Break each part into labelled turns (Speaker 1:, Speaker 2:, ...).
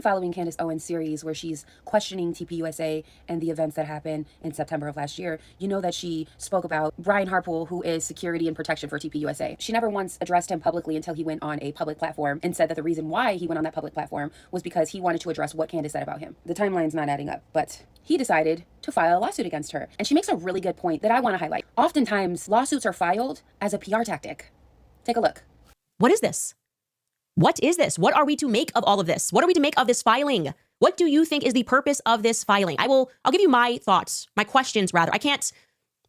Speaker 1: following Candace Owens' series where she's questioning TPUSA and the events that happened in September of last year, you know that she spoke about Brian Harpool, who is security and protection for TPUSA. She never once addressed him publicly until he went on a public platform and said that the reason why he went on that public platform was because he wanted to address what Candace said about him. The timeline's not adding up, but he decided to file a lawsuit against her. And she makes a really good point that I want to highlight. Oftentimes, lawsuits are filed as a PR tactic. Take a look.
Speaker 2: What is this? What is this? What are we to make of all of this? What are we to make of this filing? What do you think is the purpose of this filing? I'll give you my thoughts, my questions rather. I can't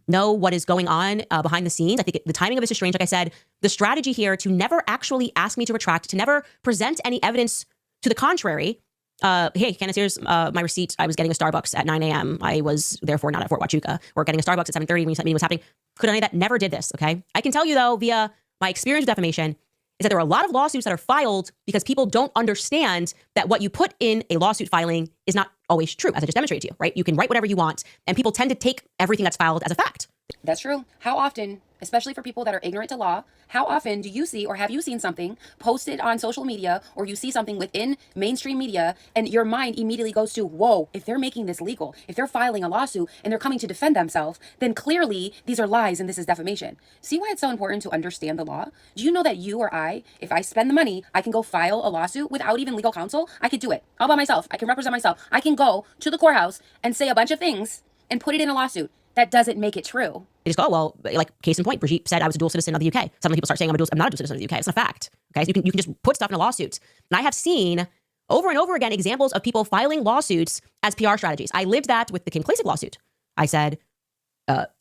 Speaker 2: know what is going on behind the scenes. I think the timing of this is strange. Like I said, the strategy here to never actually ask me to retract, to never present any evidence to the contrary. Hey, Candace, here's my receipt. I was getting a Starbucks at 9 a.m. I was therefore not at Fort Huachuca, or getting a Starbucks at 7:30 when the meeting was happening. Could any of that? Never did this, okay? I can tell you though, via my experience with defamation, is that there are a lot of lawsuits that are filed because people don't understand that what you put in a lawsuit filing is not always true, as I just demonstrated to you, right? You can write whatever you want, and people tend to take everything that's filed as a fact.
Speaker 1: That's true. How often, especially for people that are ignorant to law, how often do you see or have you seen something posted on social media, or you see something within mainstream media and your mind immediately goes to, whoa, if they're making this legal, if they're filing a lawsuit and they're coming to defend themselves, then clearly these are lies and this is defamation. See why it's so important to understand the law? Do you know that you or I, if I spend the money, I can go file a lawsuit without even legal counsel? I could do it all by myself. I can represent myself. I can go to the courthouse and say a bunch of things and put it in a lawsuit. That doesn't make it true.
Speaker 2: They just go, well, like case in point, Brigitte said I was a dual citizen of the UK. Some people start saying I'm not a dual citizen of the UK. It's not a fact. Okay, so you can just put stuff in a lawsuit. And I have seen over and over again examples of people filing lawsuits as PR strategies. I lived that with the Kim Klacik lawsuit. I said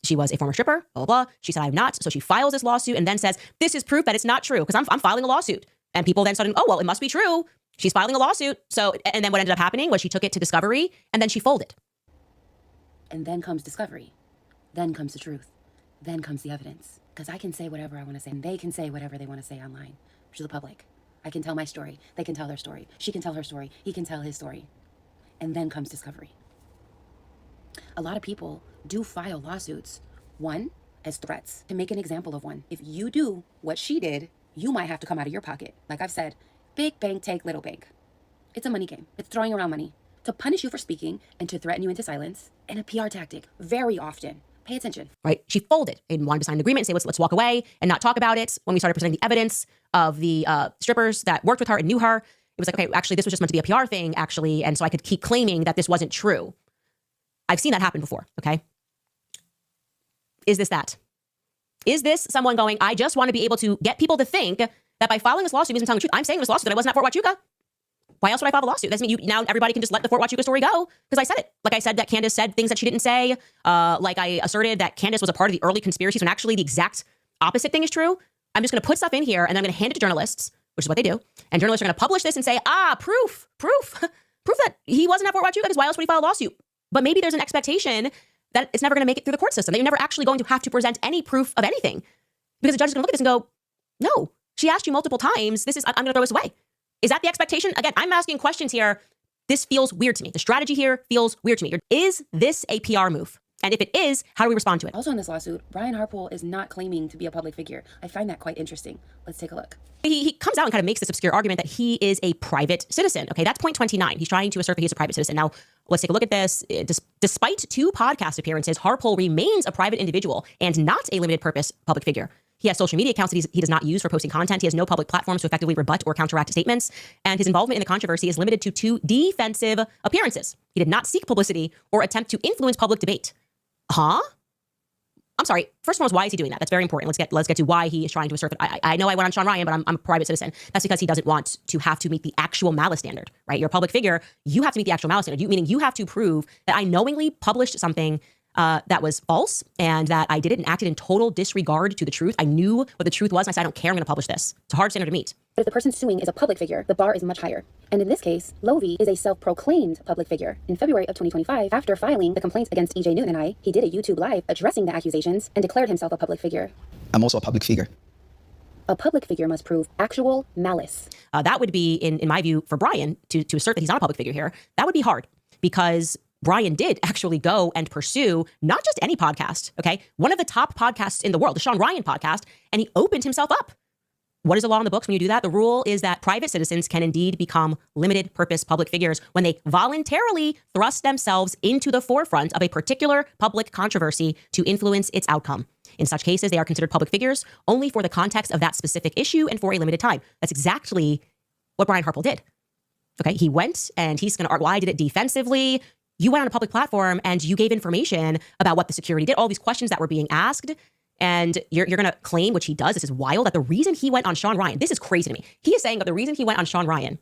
Speaker 2: she was a former stripper, blah, blah, blah. She said I'm not. So she files this lawsuit and then says, this is proof that it's not true because I'm filing a lawsuit. And people then started, oh, well, it must be true. She's filing a lawsuit. So, and then what ended up happening was she took it to discovery and then she folded.
Speaker 1: And then comes discovery. Then comes the truth. Then comes the evidence. Because I can say whatever I want to say, and they can say whatever they want to say online to the public. I can tell my story. They can tell their story. She can tell her story. He can tell his story. And then comes discovery. A lot of people do file lawsuits, one, as threats. To make an example of one, if you do what she did, you might have to come out of your pocket. Like I've said, big bank take little bank. It's a money game. It's throwing around money to punish you for speaking and to threaten you into silence, and a PR tactic very often. Pay attention.
Speaker 2: Right? She folded and wanted to sign an agreement and say, let's walk away and not talk about it. When we started presenting the evidence of the strippers that worked with her and knew her, it was like, okay, actually, this was just meant to be a PR thing, actually. And so I could keep claiming that this wasn't true. I've seen that happen before, okay? Is this that? Is this someone going, I just want to be able to get people to think that by filing this lawsuit means I'm telling the truth. I'm saying in this lawsuit that I wasn't at Fort Huachuca. Why else would I file a lawsuit? That's mean now everybody can just let the Fort Huachuca story go because I said it. Like I said that Candace said things that she didn't say. Like I asserted that Candace was a part of the early conspiracies when actually the exact opposite thing is true. I'm just going to put stuff in here and then I'm going to hand it to journalists, which is what they do. And journalists are going to publish this and say, proof that he wasn't at Fort Huachuca because why else would he file a lawsuit? But maybe there's an expectation that it's never going to make it through the court system, that you're never actually going to have to present any proof of anything because the judge is going to look at this and go, no, she asked you multiple times. I'm going to throw this away. Is that the expectation? Again, I'm asking questions here. This feels weird to me. The strategy here feels weird to me. Is this a PR move? And if it is, how do we respond to it?
Speaker 1: Also in this lawsuit, Brian Harpool is not claiming to be a public figure. I find that quite interesting. Let's take a look.
Speaker 2: He comes out and kind of makes this obscure argument that he is a private citizen. Okay, that's point 29. He's trying to assert that he's a private citizen. Now, let's take a look at this. Despite 2 podcast appearances, Harpool remains a private individual and not a limited purpose public figure. He has social media accounts that he does not use for posting content. He has no public platforms to effectively rebut or counteract statements. And his involvement in the controversy is limited to 2 defensive appearances. He did not seek publicity or attempt to influence public debate. Huh? I'm sorry. First and foremost, why is he doing that? That's very important. Let's get to why he is trying to assert that. I know I went on Sean Ryan, but I'm a private citizen. That's because he doesn't want to have to meet the actual malice standard, right? You're a public figure. You have to meet the actual malice standard. Meaning you have to prove that I knowingly published something that was false and that I did it and acted in total disregard to the truth. I knew what the truth was and I said, I don't care, I'm going to publish this. It's a hard standard to meet.
Speaker 1: But if the person suing is a public figure, the bar is much higher. And in this case, Lovie is a self-proclaimed public figure. In February of 2025, after filing the complaints against EJ Newton and I, he did a YouTube live addressing the accusations and declared himself a public figure.
Speaker 3: I'm also a public figure.
Speaker 1: A public figure must prove actual malice.
Speaker 2: That would be, in my view, for Brian to assert that he's not a public figure here, that would be hard because Brian did actually go and pursue not just any podcast, okay? One of the top podcasts in the world, the Sean Ryan podcast, and he opened himself up. What is the law in the books when you do that? The rule is that private citizens can indeed become limited purpose public figures when they voluntarily thrust themselves into the forefront of a particular public controversy to influence its outcome. In such cases, they are considered public figures only for the context of that specific issue and for a limited time. That's exactly what Brian Harpel did. Okay, he went and he's going to, why did it defensively? You went on a public platform and you gave information about what the security did, all these questions that were being asked. And you're going to claim, which he does, this is wild, that the reason he went on Sean Ryan, this is crazy to me. He is saying that the reason he went on Sean Ryan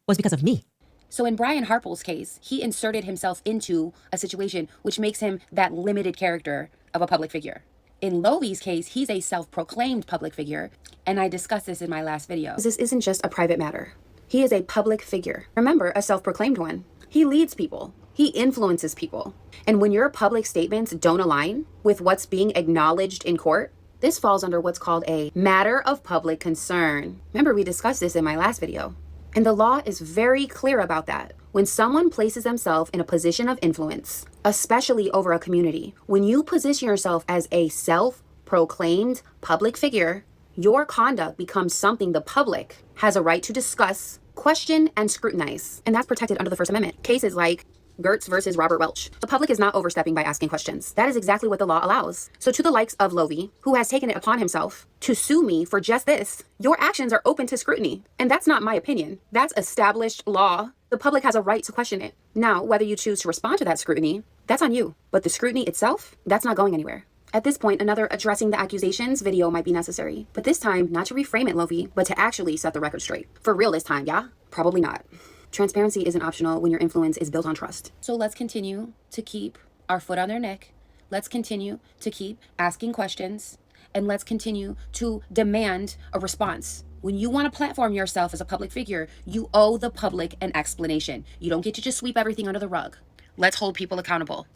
Speaker 2: was because of me.
Speaker 1: So in Brian Harpel's case, he inserted himself into a situation which makes him that limited character of a public figure. In Lovie's case, he's a self-proclaimed public figure, and I discussed this in my last video. This isn't just a private matter. He is a public figure. Remember, a self-proclaimed one. He leads people. He influences people. And when your public statements don't align with what's being acknowledged in court, this falls under what's called a matter of public concern. Remember, we discussed this in my last video. And the law is very clear about that. When someone places themselves in a position of influence, especially over a community, when you position yourself as a self-proclaimed public figure, your conduct becomes something the public has a right to discuss, question, and scrutinize. And that's protected under the First Amendment. Cases like Gertz versus Robert Welch. The public is not overstepping by asking questions. That is exactly what the law allows. So to the likes of Lovie, who has taken it upon himself to sue me for just this, your actions are open to scrutiny. And that's not my opinion. That's established law. The public has a right to question it. Now, whether you choose to respond to that scrutiny, that's on you. But the scrutiny itself, that's not going anywhere. At this point, another addressing the accusations video might be necessary. But this time, not to reframe it, Lovie, but to actually set the record straight. For real this time, yeah? Probably not. Transparency isn't optional when your influence is built on trust. So let's continue to keep our foot on their neck. Let's continue to keep asking questions. And let's continue to demand a response. When you want to platform yourself as a public figure, you owe the public an explanation. You don't get to just sweep everything under the rug. Let's hold people accountable.